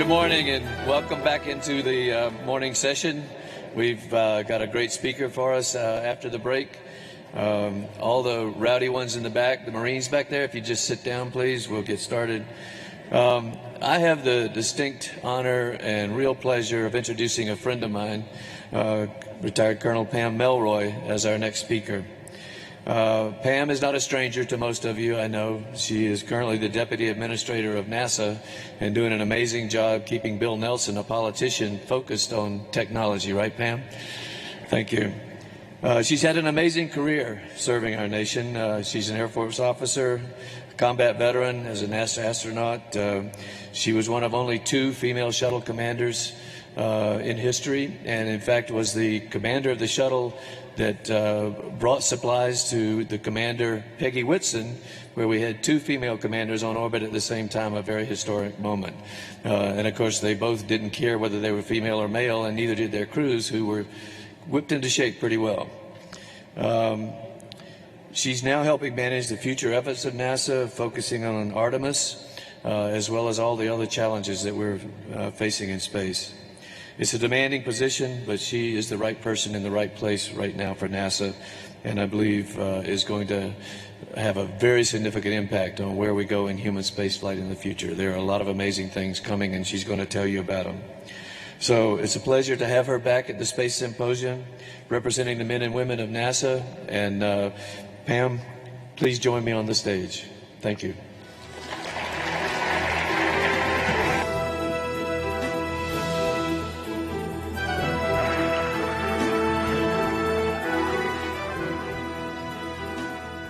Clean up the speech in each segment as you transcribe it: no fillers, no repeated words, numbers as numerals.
Good morning and welcome back into the morning session. We've got a great speaker for us after the break. All the rowdy ones in the back, the Marines back there, if you just sit down, please, we'll get started. I have the distinct honor and real pleasure of introducing a friend of mine, retired Colonel Pam Melroy, as our next speaker. Pam is not a stranger to most of you, I know. She is currently the Deputy Administrator of NASA and doing an amazing job keeping Bill Nelson, a politician, focused on technology. Right, Pam? Thank you. She's had an amazing career serving our nation. She's an Air Force officer, combat veteran, as a NASA astronaut. She was one of only 2 female shuttle commanders in history, and in fact was the commander of the shuttle that brought supplies to the commander Peggy Whitson, where we had 2 female commanders on orbit at the same time, a very historic moment. And of course they both didn't care whether they were female or male, and neither did their crews, who were whipped into shape pretty well. She's now helping manage the future efforts of NASA, focusing on Artemis, as well as all the other challenges that we're facing in space. It's a demanding position, but she is the right person in the right place right now for NASA, and I believe is going to have a very significant impact on where we go in human spaceflight in the future. There are a lot of amazing things coming, and she's going to tell you about them. So it's a pleasure to have her back at the Space Symposium, representing the men and women of NASA. And Pam, please join me on the stage. Thank you.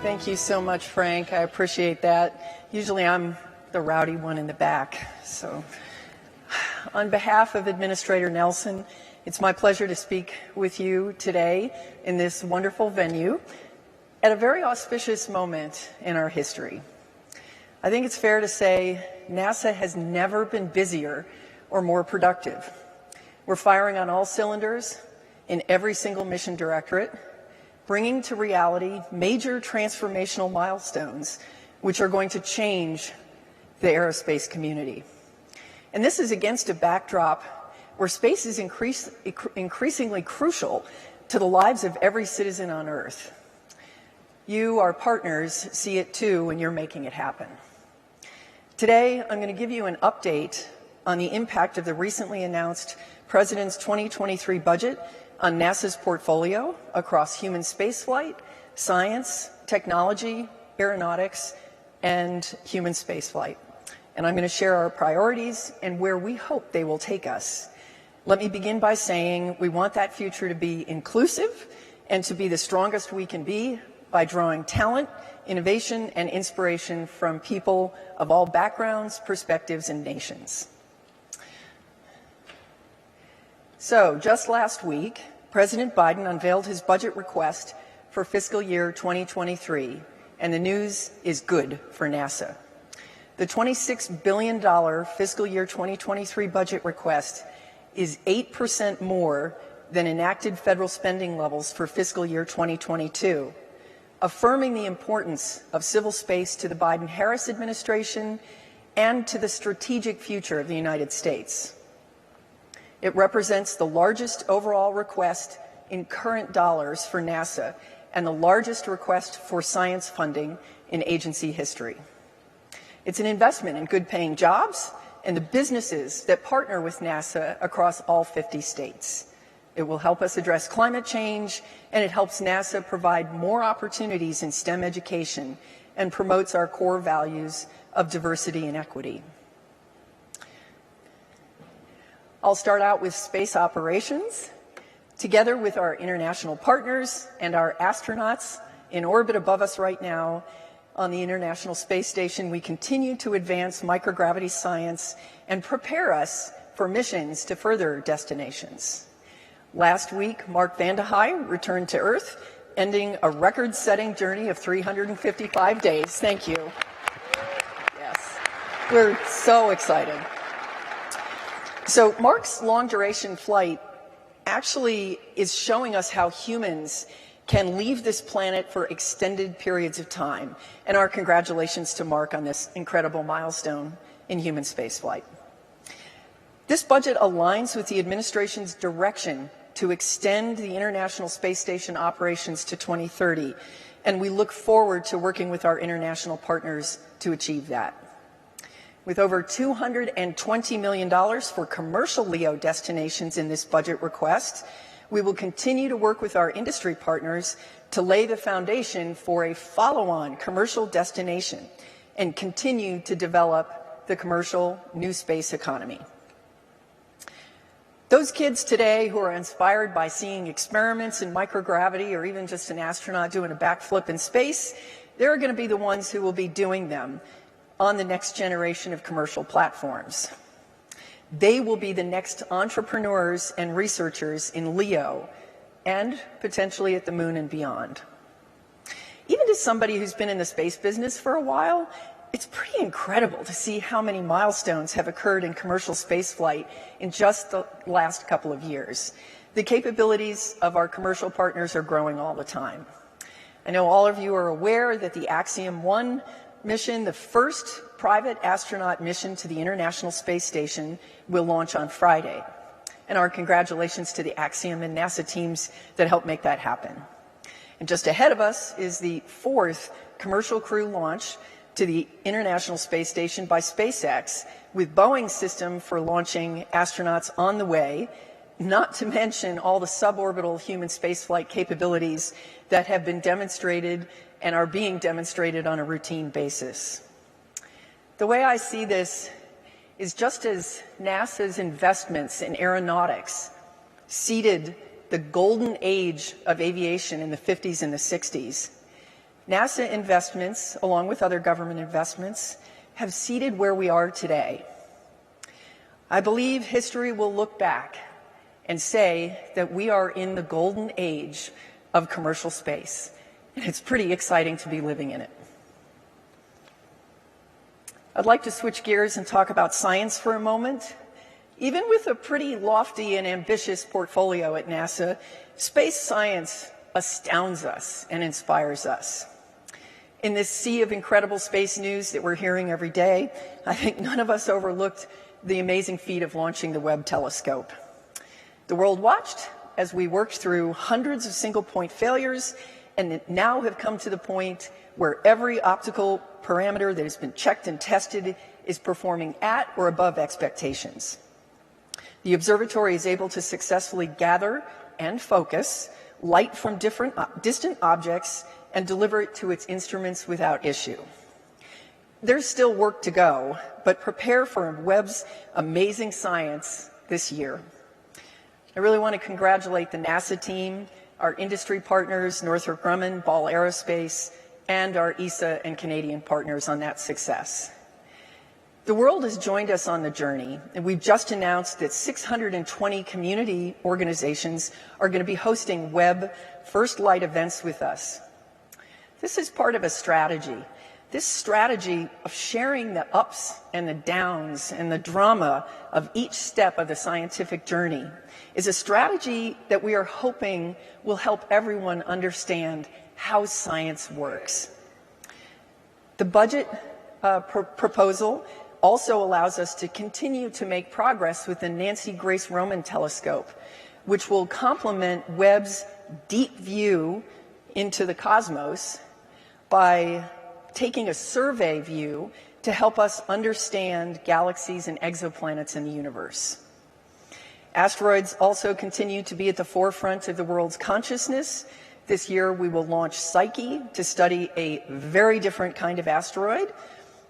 Thank you so much, Frank. I appreciate that. Usually I'm the rowdy one in the back. So on behalf of Administrator Nelson, it's my pleasure to speak with you today in this wonderful venue at a very auspicious moment in our history. I think it's fair to say NASA has never been busier or more productive. We're firing on all cylinders in every single mission directorate, bringing to reality major transformational milestones which are going to change the aerospace community. And this is against a backdrop where space is increasingly crucial to the lives of every citizen on Earth. You, our partners, see it too when you're making it happen. Today, I'm going to give you an update on the impact of the recently announced President's 2023 budget on NASA's portfolio across human spaceflight, science, technology, aeronautics, and human spaceflight. And I'm going to share our priorities and where we hope they will take us. Let me begin by saying we want that future to be inclusive and to be the strongest we can be by drawing talent, innovation, and inspiration from people of all backgrounds, perspectives, and nations. So, just last week, President Biden unveiled his budget request for fiscal year 2023, and the news is good for NASA. The $26 billion fiscal year 2023 budget request is 8% more than enacted federal spending levels for fiscal year 2022, affirming the importance of civil space to the Biden-Harris administration and to the strategic future of the United States. It represents the largest overall request in current dollars for NASA and the largest request for science funding in agency history. It's an investment in good-paying jobs and the businesses that partner with NASA across all 50 states. It will help us address climate change, and it helps NASA provide more opportunities in STEM education and promotes our core values of diversity and equity. I'll start out with space operations. Together with our international partners and our astronauts in orbit above us right now on the International Space Station, we continue to advance microgravity science and prepare us for missions to further destinations. Last week, Mark Vande Hei returned to Earth, ending a record-setting journey of 355 days. Thank you. Yes, we're so excited. So Mark's long-duration flight actually is showing us how humans can leave this planet for extended periods of time. And our congratulations to Mark on this incredible milestone in human spaceflight. This budget aligns with the administration's direction to extend the International Space Station operations to 2030, and we look forward to working with our international partners to achieve that. With over $220 million for commercial LEO destinations in this budget request, we will continue to work with our industry partners to lay the foundation for a follow-on commercial destination and continue to develop the commercial new space economy. Those kids today who are inspired by seeing experiments in microgravity or even just an astronaut doing a backflip in space, they're going to be the ones who will be doing them on the next generation of commercial platforms. They will be the next entrepreneurs and researchers in LEO and potentially at the moon and beyond. Even to somebody who's been in the space business for a while, it's pretty incredible to see how many milestones have occurred in commercial spaceflight in just the last couple of years. The capabilities of our commercial partners are growing all the time. I know all of you are aware that the Axiom 1 mission, the first private astronaut mission to the International Space Station, will launch on Friday. And our congratulations to the Axiom and NASA teams that helped make that happen. And just ahead of us is the 4th commercial crew launch to the International Space Station by SpaceX, with Boeing's system for launching astronauts on the way, not to mention all the suborbital human spaceflight capabilities that have been demonstrated and are being demonstrated on a routine basis. The way I see this is just as NASA's investments in aeronautics seeded the golden age of aviation in the 50s and the 60s, NASA investments, along with other government investments, have seeded where we are today. I believe history will look back and say that we are in the golden age of commercial space. And it's pretty exciting to be living in it. I'd like to switch gears and talk about science for a moment. Even with a pretty lofty and ambitious portfolio at NASA, space science astounds us and inspires us. In this sea of incredible space news that we're hearing every day, I think none of us overlooked the amazing feat of launching the Webb telescope. The world watched as we worked through hundreds of single-point failures and now have come to the point where every optical parameter that has been checked and tested is performing at or above expectations. The observatory is able to successfully gather and focus light from distant objects and deliver it to its instruments without issue. There's still work to go, but prepare for Webb's amazing science this year. I really want to congratulate the NASA team, our industry partners, Northrop Grumman, Ball Aerospace, and our ESA and Canadian partners on that success. The world has joined us on the journey, and we've just announced that 620 community organizations are going to be hosting Webb First Light events with us. This is part of a strategy. This strategy of sharing the ups and the downs and the drama of each step of the scientific journey is a strategy that we are hoping will help everyone understand how science works. The budget proposal also allows us to continue to make progress with the Nancy Grace Roman telescope, which will complement Webb's deep view into the cosmos by taking a survey view to help us understand galaxies and exoplanets in the universe. Asteroids also continue to be at the forefront of the world's consciousness. This year we will launch Psyche to study a very different kind of asteroid,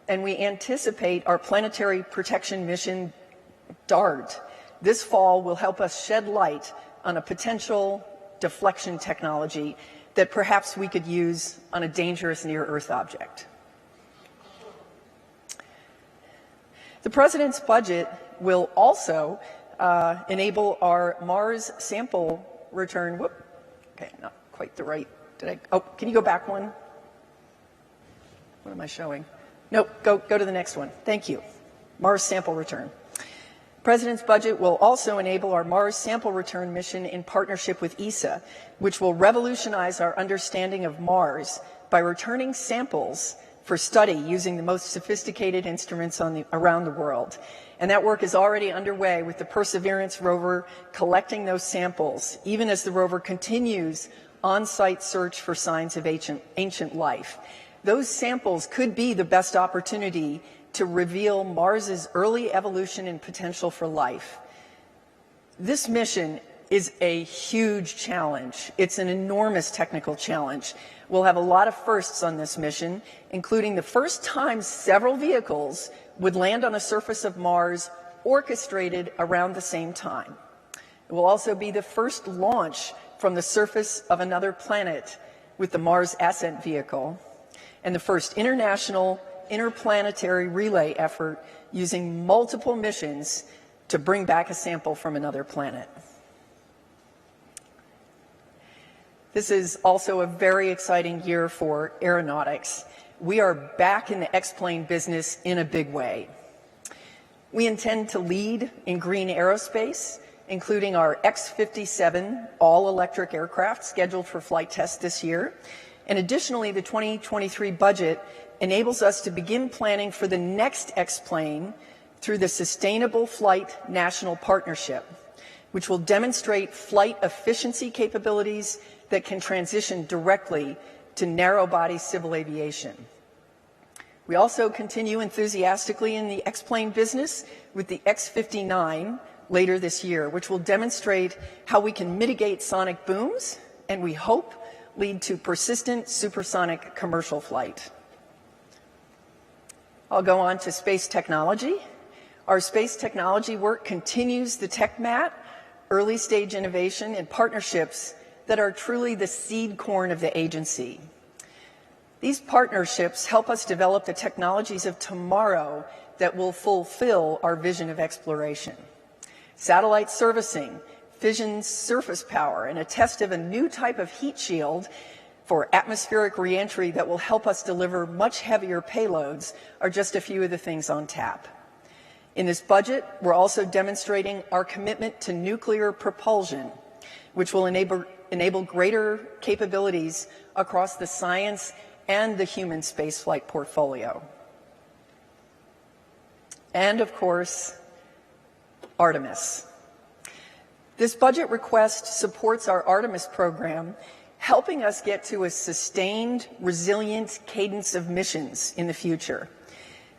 and we anticipate our planetary protection mission, DART, this fall will help us shed light on a potential deflection technology that perhaps we could use on a dangerous near-Earth object. The President's budget will also enable our Mars sample return. Okay, not quite the right. Can you go back one? What am I showing? Nope, go to the next one. Thank you. Mars sample return. President's budget will also enable our Mars sample return mission in partnership with ESA, which will revolutionize our understanding of Mars by returning samples for study using the most sophisticated instruments around the world. And that work is already underway with the Perseverance rover collecting those samples, even as the rover continues on-site search for signs of ancient life. Those samples could be the best opportunity to reveal Mars's early evolution and potential for life. This mission is a huge challenge. It's an enormous technical challenge. We'll have a lot of firsts on this mission, including the first time several vehicles would land on the surface of Mars orchestrated around the same time. It will also be the first launch from the surface of another planet with the Mars Ascent Vehicle, and the first international interplanetary relay effort using multiple missions to bring back a sample from another planet. This is also a very exciting year for aeronautics. We are back in the X-plane business in a big way. We intend to lead in green aerospace, including our X-57 all-electric aircraft scheduled for flight test this year. And additionally, the 2023 budget enables us to begin planning for the next X-plane through the Sustainable Flight National Partnership, which will demonstrate flight efficiency capabilities that can transition directly to narrow-body civil aviation. We also continue enthusiastically in the X-plane business with the X-59 later this year, which will demonstrate how we can mitigate sonic booms and, we hope, lead to persistent supersonic commercial flight. I'll go on to space technology. Our space technology work continues the TechMat, early stage innovation and partnerships that are truly the seed corn of the agency. These partnerships help us develop the technologies of tomorrow that will fulfill our vision of exploration. Satellite servicing, fission surface power, and a test of a new type of heat shield for atmospheric reentry that will help us deliver much heavier payloads are just a few of the things on tap. In this budget, we're also demonstrating our commitment to nuclear propulsion, which will enable greater capabilities across the science and the human spaceflight portfolio. And of course, Artemis. This budget request supports our Artemis program, helping us get to a sustained, resilient cadence of missions in the future.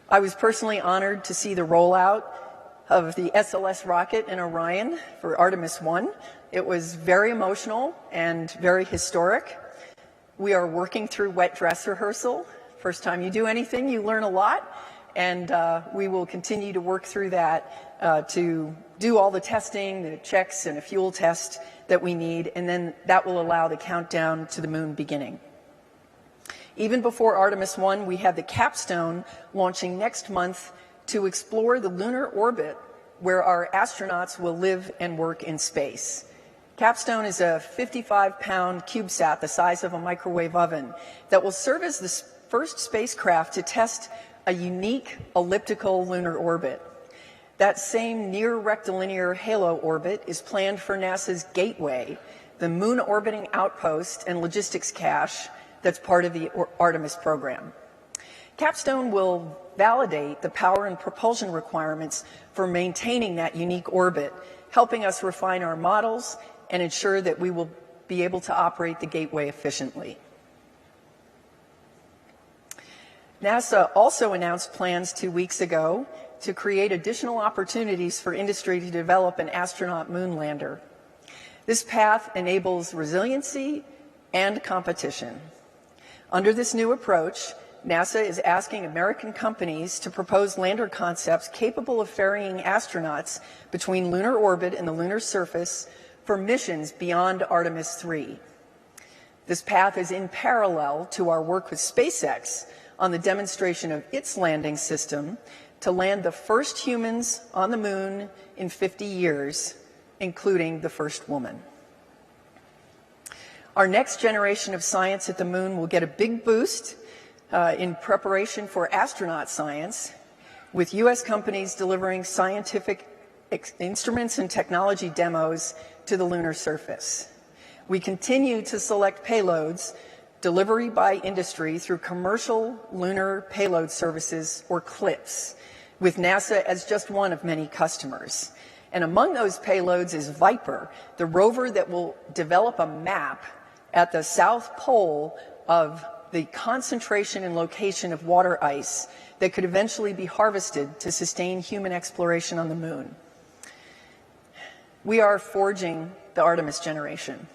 I was personally honored to see the rollout of the SLS rocket in Orion for Artemis 1. It was very emotional and very historic. We are working through wet dress rehearsal. First time you do anything, you learn a lot, and we will continue to work through that to do all the testing, the checks, and a fuel test that we need, and then that will allow the countdown to the moon beginning. Even before Artemis 1, we have the Capstone launching next month to explore the lunar orbit where our astronauts will live and work in space. Capstone is a 55-pound CubeSat the size of a microwave oven that will serve as the first spacecraft to test a unique elliptical lunar orbit. That same near rectilinear halo orbit is planned for NASA's Gateway, the moon orbiting outpost and logistics cache that's part of the Artemis program. Capstone will validate the power and propulsion requirements for maintaining that unique orbit, helping us refine our models and ensure that we will be able to operate the Gateway efficiently. NASA also announced plans 2 weeks ago to create additional opportunities for industry to develop an astronaut moon lander. This path enables resiliency and competition. Under this new approach, NASA is asking American companies to propose lander concepts capable of ferrying astronauts between lunar orbit and the lunar surface for missions beyond Artemis 3. This path is in parallel to our work with SpaceX on the demonstration of its landing system to land the first humans on the moon in 50 years, including the first woman. Our next generation of science at the moon will get a big boost in preparation for astronaut science, with U.S. companies delivering scientific instruments and technology demos to the lunar surface. We continue to select payloads delivery by industry through commercial lunar payload services, or CLPS, with NASA as just one of many customers. And among those payloads is Viper, the rover that will develop a map at the South Pole of the concentration and location of water ice that could eventually be harvested to sustain human exploration on the moon. We are forging the Artemis generation.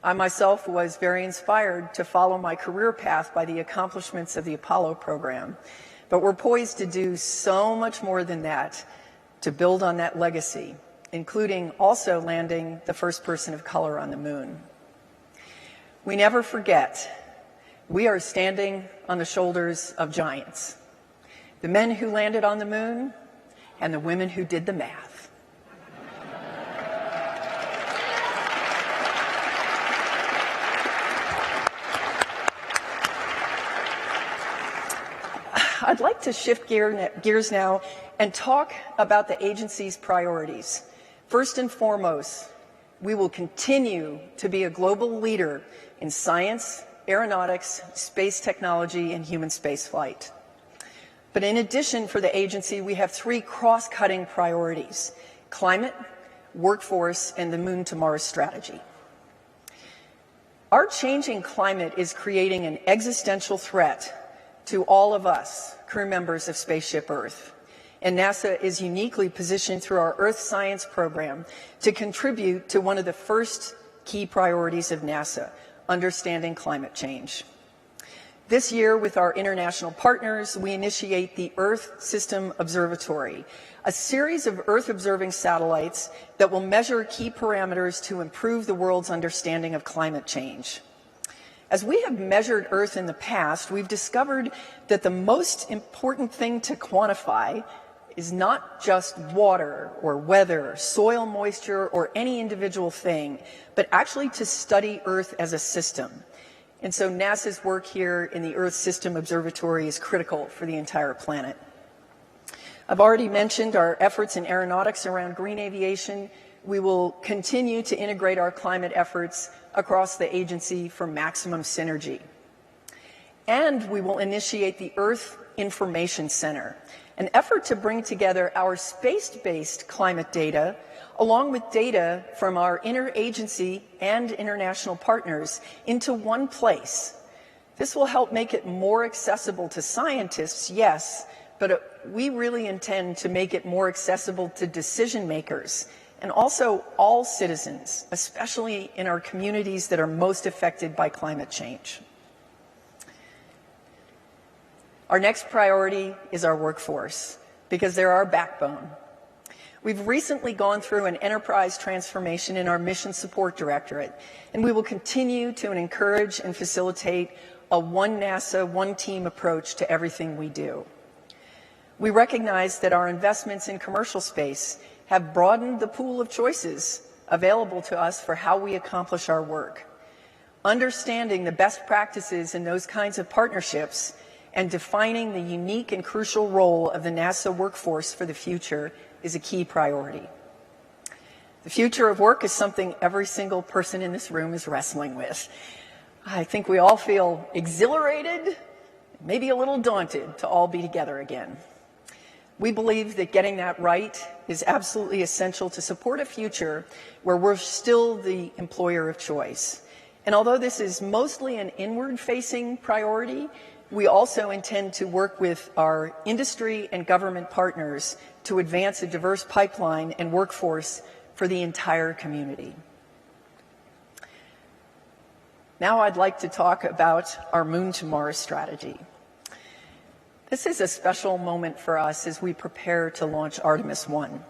I myself was very inspired to follow my career path by the accomplishments of the Apollo program, but we're poised to do so much more than that to build on that legacy, including also landing the first person of color on the moon. We never forget, we are standing on the shoulders of giants, the men who landed on the moon and the women who did the math. I'd like to shift gears now and talk about the agency's priorities. First and foremost, we will continue to be a global leader in science, aeronautics, space technology, and human spaceflight. But in addition, for the agency, we have three cross-cutting priorities: climate, workforce, and the Moon to Mars strategy. Our changing climate is creating an existential threat to all of us, crew members of Spaceship Earth. And NASA is uniquely positioned through our Earth Science program to contribute to one of the first key priorities of NASA, understanding climate change. This year, with our international partners, we initiate the Earth System Observatory, a series of Earth-observing satellites that will measure key parameters to improve the world's understanding of climate change. As we have measured Earth in the past, we've discovered that the most important thing to quantify is not just water or weather, soil moisture, or any individual thing, but actually to study Earth as a system. And so NASA's work here in the Earth System Observatory is critical for the entire planet. I've already mentioned our efforts in aeronautics around green aviation. We will continue to integrate our climate efforts across the agency for maximum synergy. And we will initiate the Earth Information Center, an effort to bring together our space-based climate data along with data from our interagency and international partners into one place. This will help make it more accessible to scientists, yes, but we really intend to make it more accessible to decision makers and also all citizens, especially in our communities that are most affected by climate change. Our next priority is our workforce, because they're our backbone. We've recently gone through an enterprise transformation in our Mission Support Directorate, and we will continue to encourage and facilitate a one NASA, one team approach to everything we do. We recognize that our investments in commercial space have broadened the pool of choices available to us for how we accomplish our work. Understanding the best practices in those kinds of partnerships and defining the unique and crucial role of the NASA workforce for the future is a key priority. The future of work is something every single person in this room is wrestling with. I think we all feel exhilarated, maybe a little daunted to all be together again. We believe that getting that right is absolutely essential to support a future where we're still the employer of choice. And although this is mostly an inward-facing priority, we also intend to work with our industry and government partners to advance a diverse pipeline and workforce for the entire community. Now I'd like to talk about our Moon to Mars strategy. This is a special moment for us as we prepare to launch Artemis 1.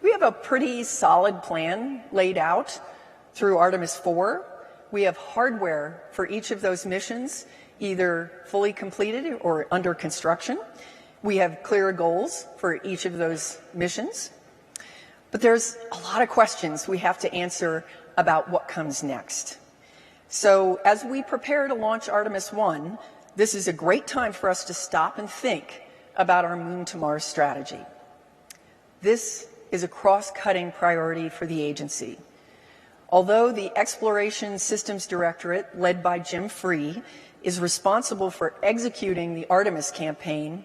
We have a pretty solid plan laid out through Artemis 4. We have hardware for each of those missions, either fully completed or under construction. We have clear goals for each of those missions. But there's a lot of questions we have to answer about what comes next. So as we prepare to launch Artemis 1, this is a great time for us to stop and think about our Moon to Mars strategy. This is a cross-cutting priority for the agency. Although the Exploration Systems Directorate, led by Jim Free, is responsible for executing the Artemis campaign,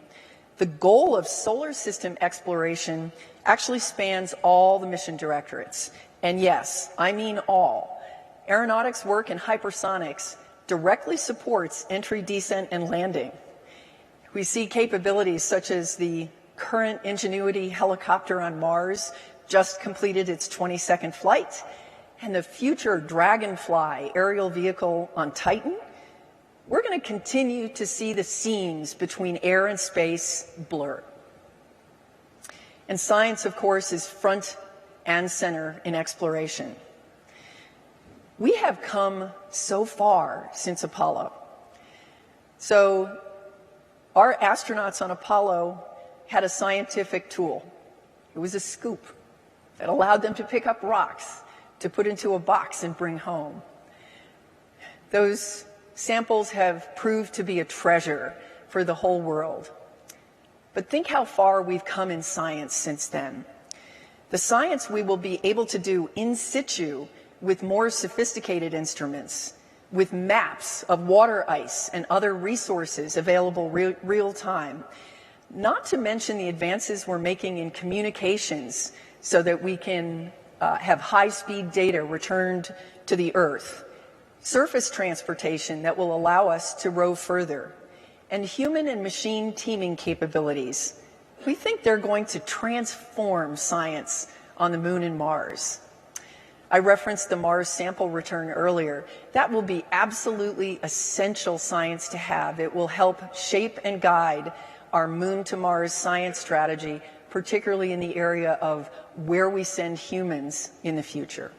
the goal of solar system exploration actually spans all the mission directorates. And yes, I mean all. Aeronautics work in hypersonics directly supports entry, descent, and landing. We see capabilities such as the current Ingenuity helicopter on Mars just completed its 22nd flight, and the future Dragonfly aerial vehicle on Titan. We're going to continue to see the seams between air and space blur. And science, of course, is front and center in exploration. We have come so far since Apollo. So our astronauts on Apollo had a scientific tool. It was a scoop that allowed them to pick up rocks to put into a box and bring home. Those samples have proved to be a treasure for the whole world. But think how far we've come in science since then. The science we will be able to do in situ with more sophisticated instruments, with maps of water ice and other resources available real time, not to mention the advances we're making in communications so that we can have high-speed data returned to the Earth, surface transportation that will allow us to row further, and human and machine teaming capabilities. We think they're going to transform science on the Moon and Mars. I referenced the Mars sample return earlier. That will be absolutely essential science to have. It will help shape and guide our Moon to Mars science strategy, particularly in the area of where we send humans in the future.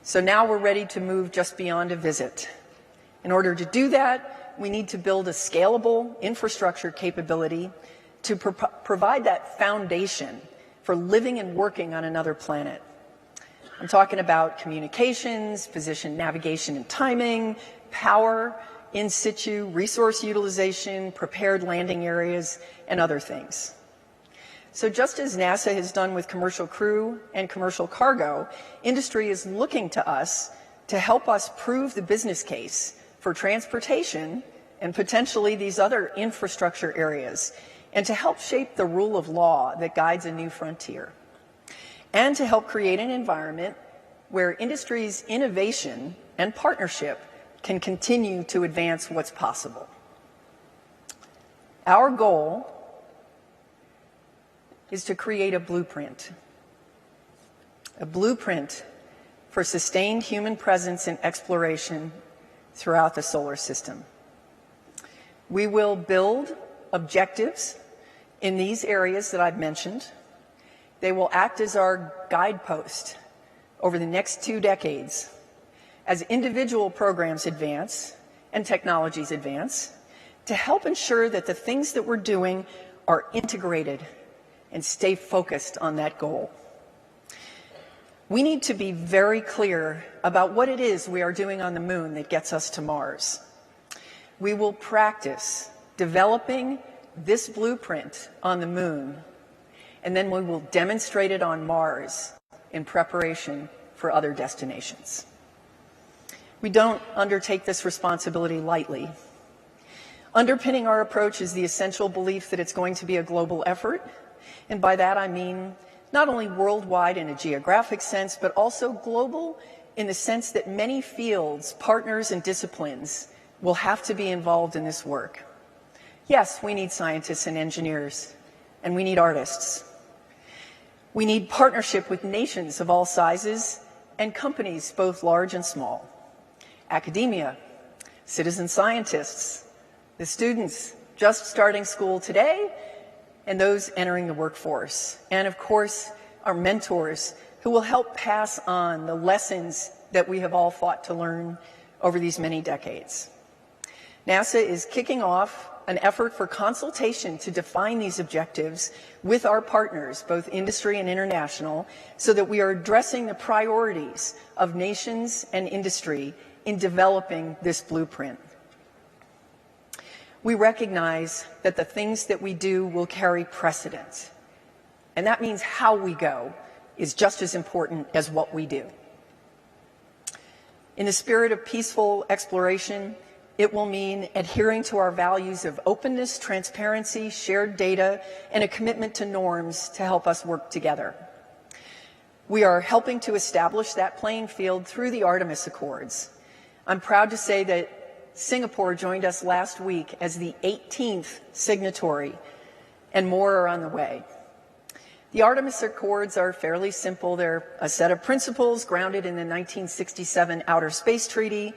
So now we're ready to move just beyond a visit. In order to do that, we need to build a scalable infrastructure capability to provide that foundation for living and working on another planet. I'm talking about communications, position navigation and timing, power, in situ, resource utilization, prepared landing areas, and other things. So just as NASA has done with commercial crew and commercial cargo, industry is looking to us to help us prove the business case for transportation and potentially these other infrastructure areas, and to help shape the rule of law that guides a new frontier, and to help create an environment where industry's innovation and partnership can continue to advance what's possible. Our goal is to create a blueprint for sustained human presence and exploration throughout the solar system. We will build objectives in these areas that I've mentioned. They will act as our guidepost over the next 2 decades as individual programs advance and technologies advance, to help ensure that the things that we're doing are integrated and stay focused on that goal. We need to be very clear about what it is we are doing on the Moon that gets us to Mars. We will practice developing this blueprint on the Moon, and then we will demonstrate it on Mars in preparation for other destinations. We don't undertake this responsibility lightly. Underpinning our approach is the essential belief that it's going to be a global effort, and by that I mean not only worldwide in a geographic sense, but also global in the sense that many fields, partners, and disciplines will have to be involved in this work. Yes, we need scientists and engineers, and we need artists. We need partnership with nations of all sizes and companies both large and small. Academia, citizen scientists, the students just starting school today, and those entering the workforce. And of course, our mentors who will help pass on the lessons that we have all fought to learn over these many decades. NASA is kicking off an effort for consultation to define these objectives with our partners, both industry and international, so that we are addressing the priorities of nations and industry in developing this blueprint. We recognize that the things that we do will carry precedence, and that means how we go is just as important as what we do. In the spirit of peaceful exploration, it will mean adhering to our values of openness, transparency, shared data, and a commitment to norms to help us work together. We are helping to establish that playing field through the Artemis Accords. I'm proud to say that Singapore joined us last week as the 18th signatory, and more are on the way. The Artemis Accords are fairly simple. They're a set of principles grounded in the 1967 Outer Space Treaty,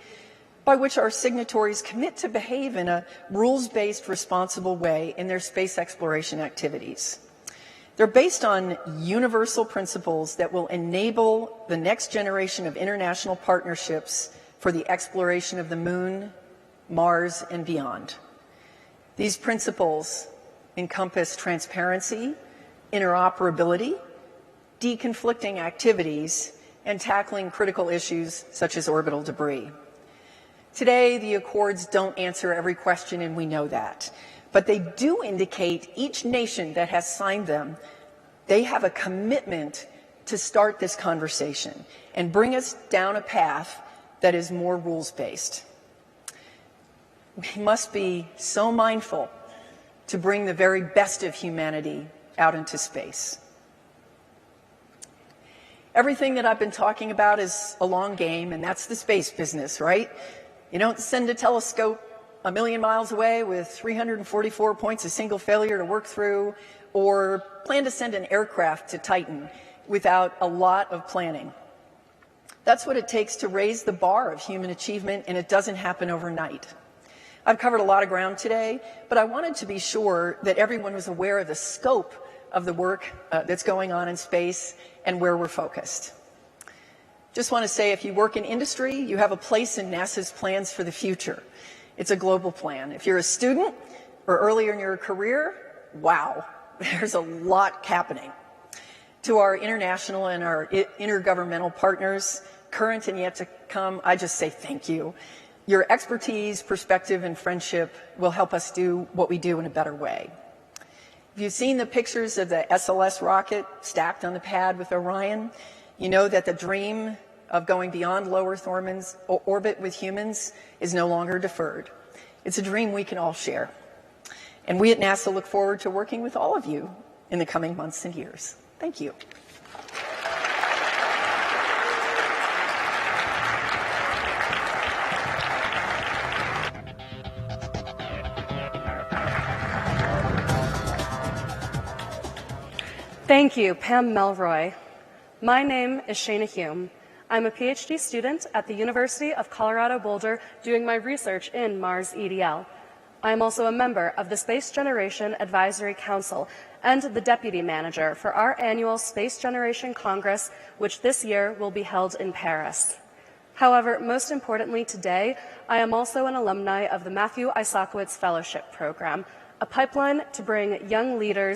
by which our signatories commit to behave in a rules-based, responsible way in their space exploration activities. They're based on universal principles that will enable the next generation of international partnerships for the exploration of the Moon, Mars, and beyond. These principles encompass transparency, interoperability, deconflicting activities, and tackling critical issues such as orbital debris. Today, the Accords don't answer every question, and we know that. But they do indicate each nation that has signed them, they have a commitment to start this conversation and bring us down a path that is more rules-based. We must be so mindful to bring the very best of humanity out into space. Everything that I've been talking about is a long game, and that's the space business, right? You don't send a telescope a million miles away with 344 points of single failure to work through, or plan to send an aircraft to Titan without a lot of planning. That's what it takes to raise the bar of human achievement, and it doesn't happen overnight. I've covered a lot of ground today, but I wanted to be sure that everyone was aware of the scope of the work that's going on in space and where we're focused. Just want to say, if you work in industry, you have a place in NASA's plans for the future. It's a global plan. If you're a student or earlier in your career, wow, there's a lot happening. To our international and our intergovernmental partners, current and yet to come, I just say thank you. Your expertise, perspective, and friendship will help us do what we do in a better way. If you've seen the pictures of the SLS rocket stacked on the pad with Orion, you know that the dream of going beyond low Earth orbit with humans is no longer deferred. It's a dream we can all share. And we at NASA look forward to working with all of you in the coming months and years. Thank you. Thank you, Pam Melroy. My name is Shayna Hume. I'm a PhD student at the University of Colorado Boulder doing my research in Mars EDL. I'm also a member of the Space Generation Advisory Council and the Deputy Manager for our annual Space Generation Congress, which this year will be held in Paris. However, most importantly today, I am also an alumni of the Matthew Isakowitz Fellowship Program, a pipeline to bring young leaders